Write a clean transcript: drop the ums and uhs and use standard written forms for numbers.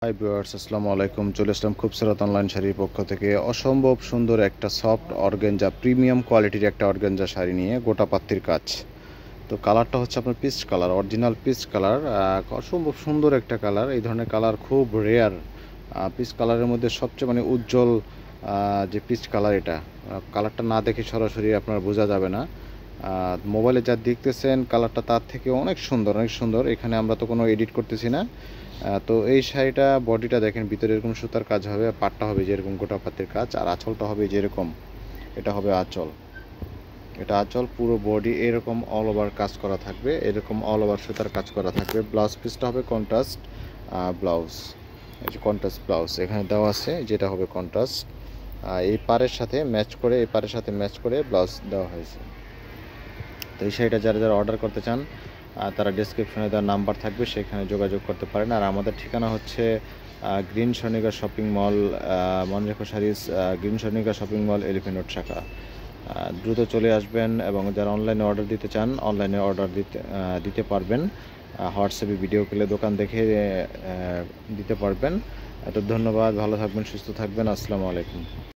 Hi viewers, আসসালামু আলাইকুম। চলে আসলাম খুবসুরত অনলাইন শাড়ির পক্ষ থেকে অসম্ভব সুন্দর একটা সফট অর্গানজা প্রিমিয়াম কোয়ালিটির একটা অর্গানজা শাড়ি নিয়ে গোটা পাত্তির কাজ। তো কালারটা হচ্ছে আপনার peach colour, original peach colour. অসম্ভব সুন্দর একটা কালার। এই ধরনের কালার খুব রেয়ার। পিচ কালারের মধ্যে সবচেয়ে উজ্জ্বল যে পিচ কালার, এটা কালারটা না দেখে সরাসরি আপনার বোঝা যাবে না। মোবাইলে যা দেখতেছেন কালারটা তার থেকে অনেক সুন্দর, অনেক সুন্দর। এখানে আমরা তো কোনো এডিট করতেছি না। তো এই শাড়িটা বডিটা দেখেন, ভিতরে এরকম সুতার কাজ হবে, পাটটা হবে যেরকম গোটা পাতের কাজ, আর আঁচলটা হবে যেরকম। এটা হবে আঁচল, এটা আঁচল। পুরো বডি এরকম অল ওভার কাজ করা থাকবে, এরকম অল ওভার সুতার কাজ করা থাকবে। ব্লাউজ পিসটা হবে কন্ট্রাস্ট ব্লাউজ। এই যে কন্ট্রাস্ট ব্লাউজ এখানে দেওয়া আছে, যেটা হবে কন্ট্রাস্ট। এই পাড়ের সাথে ম্যাচ করে, এই পাড়ের সাথে ম্যাচ করে ব্লাউজ দেওয়া হয়েছে। তো এই শাড়িটা যারা যারা অর্ডার করতে চান তারা ডেসক্রিপশনে দেওয়ার নাম্বার থাকবে, সেখানে যোগাযোগ করতে পারেন। আর আমাদের ঠিকানা হচ্ছে green Swarnika shopping mall, Monrekho saris, green Swarnika shopping mall, elephant road শাখা। দ্রুত চলে আসবেন, এবং যারা অনলাইনে অর্ডার দিতে চান অনলাইনে অর্ডার দিতে পারবেন। হোয়াটসঅ্যাপে ভিডিও কলে দোকান দেখে দিতে পারবেন। তো ধন্যবাদ, ভালো থাকবেন, সুস্থ থাকবেন। আসসালামু আলাইকুম।